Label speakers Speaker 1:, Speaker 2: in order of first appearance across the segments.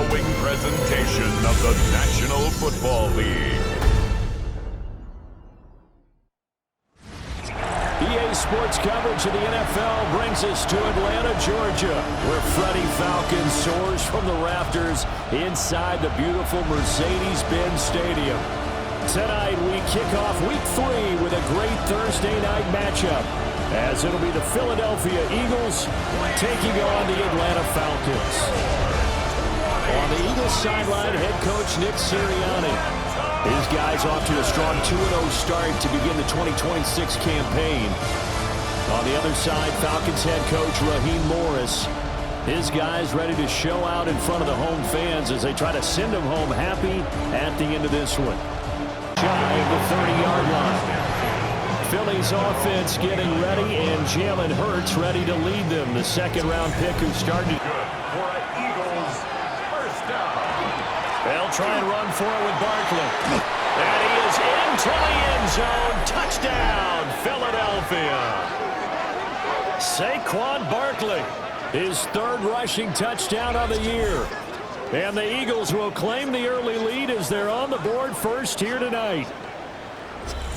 Speaker 1: following presentation of the National Football League.
Speaker 2: EA Sports coverage of the NFL brings us to Atlanta, Georgia, where Freddie Falcons soars from the rafters inside the beautiful Mercedes-Benz Stadium. Tonight, we kick off Week 3 with a great Thursday night matchup, as it'll be the Philadelphia Eagles taking on the Atlanta Falcons. On the Eagles sideline, head coach Nick Sirianni. His guys off to a strong 2-0 start to begin the 2026 campaign. On the other side, Falcons head coach Raheem Morris. His guys ready to show out in front of the home fans as they try to send them home happy at the end of this one. Shy of the 30-yard line. Philly's offense getting ready, and Jalen Hurts ready to lead them. The second-round pick who started.
Speaker 1: For an Eagles first down.
Speaker 2: They'll try and run for it with Barkley. And he is into the end zone. Touchdown, Philadelphia. Saquon Barkley, his third rushing touchdown of the year. And the Eagles will claim the early lead as they're on the board first here tonight.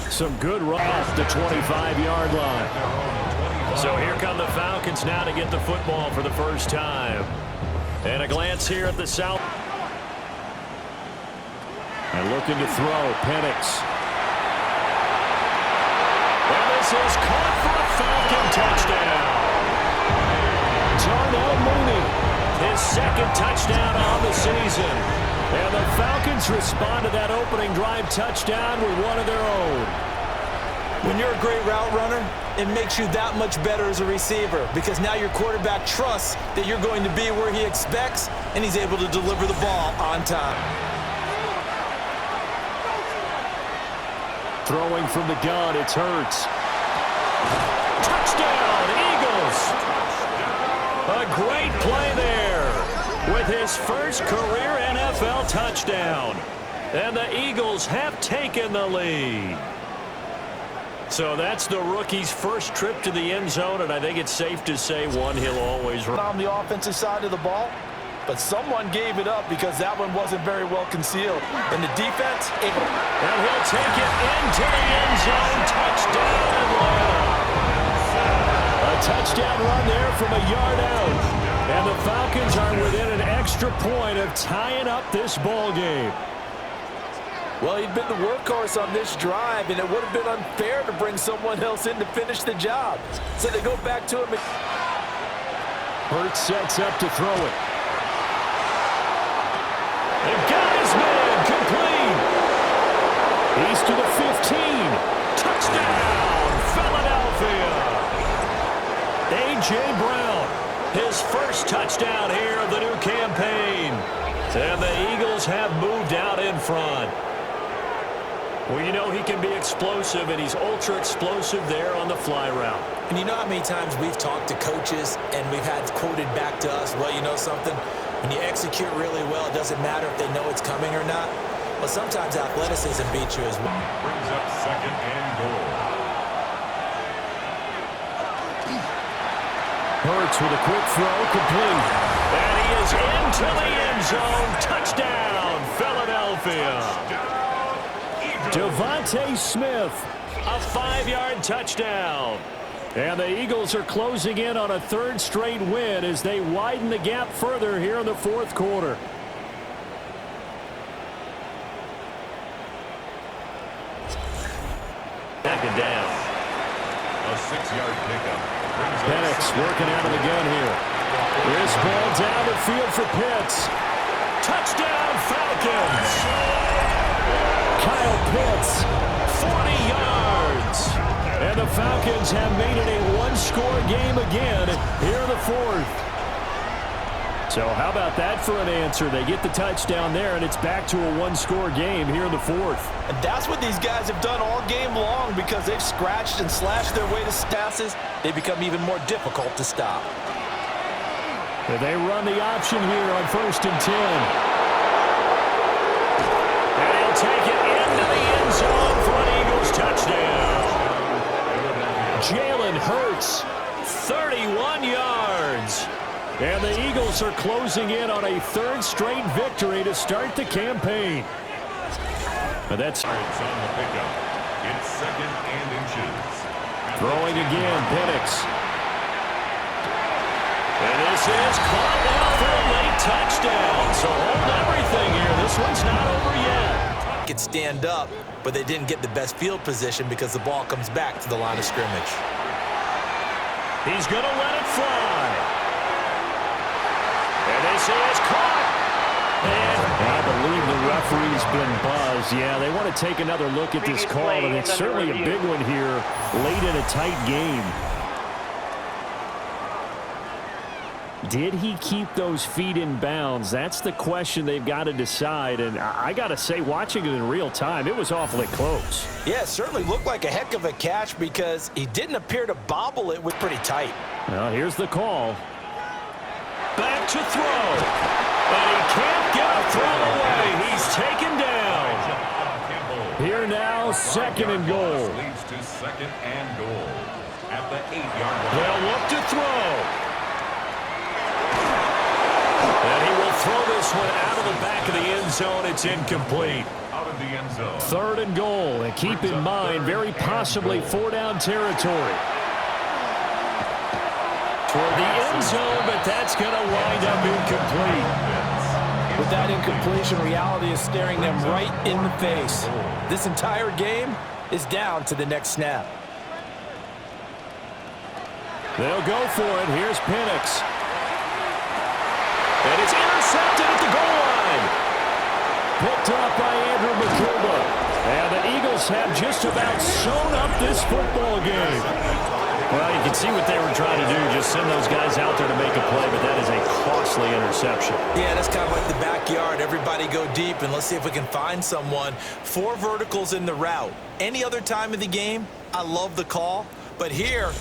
Speaker 2: Some good run off the 25-yard line. So here come the Falcons now to get the football for the first time. And a glance here at the South. And looking to throw, Penix. And this is caught for a Falcon touchdown. Darnell Mooney, his second touchdown on the season. And the Falcons respond to that opening drive touchdown with one of their own.
Speaker 3: When you're a great route runner, it makes you that much better as a receiver because now your quarterback trusts that you're going to be where he expects, and he's able to deliver the ball on time.
Speaker 2: Throwing from the gun, it's Hurts. Touchdown, Eagles! A great play there with his first career NFL touchdown. And the Eagles have taken the lead. So that's the rookie's first trip to the end zone, and I think it's safe to say one he'll always run.
Speaker 3: On the offensive side of the ball, but someone gave it up because that one wasn't very well concealed. And the defense,
Speaker 2: and he'll take it into the end zone. Touchdown, Atlanta. A touchdown run there from a yard out. And the Falcons are within an extra point of tying up this ball game.
Speaker 3: well, he'd been the workhorse on this drive, and it would have been unfair to bring someone else in to finish the job. So they go back to him.
Speaker 2: Hurts sets up to throw it. The guy's man, complete. He's to the 15. Touchdown, Philadelphia. A.J. Brown, his first touchdown here of the new campaign. And the Eagles have moved out in front. Well, you know he can be explosive, and he's ultra-explosive there on the fly route.
Speaker 3: And you know how many times we've talked to coaches and we've had quoted back to us, well, you know something? When you execute really well, it doesn't matter if they know it's coming or not. But sometimes athleticism beats you as well.
Speaker 1: Brings up second and goal.
Speaker 2: Hurts with a quick throw, complete. And he is into the end zone. Touchdown, Philadelphia. Devontae Smith, a 5-yard touchdown. And the Eagles are closing in on a third straight win as they widen the gap further here in the fourth quarter. Second down.
Speaker 1: A 6-yard pickup.
Speaker 2: Penix working out of the gun here. This ball down the field for Pitts. Touchdown, Falcons. Kyle Pitts, 40 yards. And the Falcons have made it a one-score game again here in the fourth. So how about that for an answer? They get the touchdown there, and it's back to a one-score game here in the fourth.
Speaker 3: And that's what these guys have done all game long because they've scratched and slashed their way to passes. They become even more difficult to stop.
Speaker 2: And they run the option here on 1st and 10. And he'll take it into the end zone for an Eagles touchdown. Jalen Hurts, 31 yards. And the Eagles are closing in on a third straight victory to start the campaign. But that's
Speaker 1: on the pickup. It's 2nd and inches.
Speaker 2: throwing again, Penix. And this is caught now for a late touchdown. So hold everything here. This one's not over yet.
Speaker 3: Could stand up, but they didn't get the best field position because the ball comes back to the line of scrimmage.
Speaker 2: He's going to let it fly. And this is caught. And I believe the referee's been buzzed. Yeah, they want to take another look at this call, and it's certainly a big one here late in a tight game. Did he keep those feet in bounds? That's the question they've got to decide. And I got to say, watching it in real time, it was awfully close.
Speaker 3: Yeah, it certainly looked like a heck of a catch because he didn't appear to bobble it. It was pretty tight.
Speaker 2: Well, here's the call. Back to throw. And he can't get a throw away. He's taken down. Here now, 2nd and goal.
Speaker 1: Leads to 2nd and goal at the 8-yard line.
Speaker 2: They'll look to throw. And he will throw this one out of the back of the end zone. It's incomplete.
Speaker 1: Out of the end zone.
Speaker 2: 3rd and goal. And keep in mind, very possibly 4-down territory. Toward the end zone, but that's going to wind up incomplete.
Speaker 4: With that incompletion, reality is staring them right in the face. This entire game is down to the next snap.
Speaker 2: They'll go for it. Here's Penix. And it's intercepted at the goal line. Picked up by Andrew McCulba. And the Eagles have just about sewn up this football game. Well, you can see what they were trying to do. Just send those guys out there to make a play, but that is a costly interception.
Speaker 3: Yeah, that's kind of like the backyard. Everybody go deep, and let's see if we can find someone. 4 verticals in the route. Any other time of the game, I love the call. But here...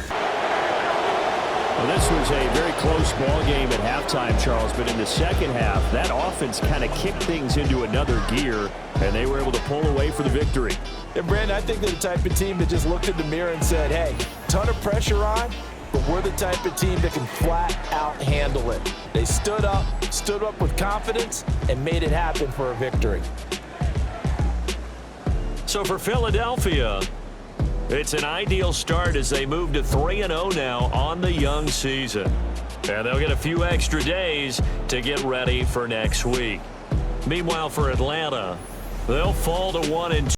Speaker 2: Well, this was a very close ball game at halftime, Charles, but in the second half, that offense kind of kicked things into another gear, and they were able to pull away for the victory.
Speaker 4: And, Brandon, I think they're the type of team that just looked in the mirror and said, hey, ton of pressure on, but we're the type of team that can flat out handle it. They stood up with confidence, and made it happen for a victory.
Speaker 2: So for Philadelphia, it's an ideal start as they move to 3-0 now on the young season. And they'll get a few extra days to get ready for next week. Meanwhile, for Atlanta, they'll fall to 1-2.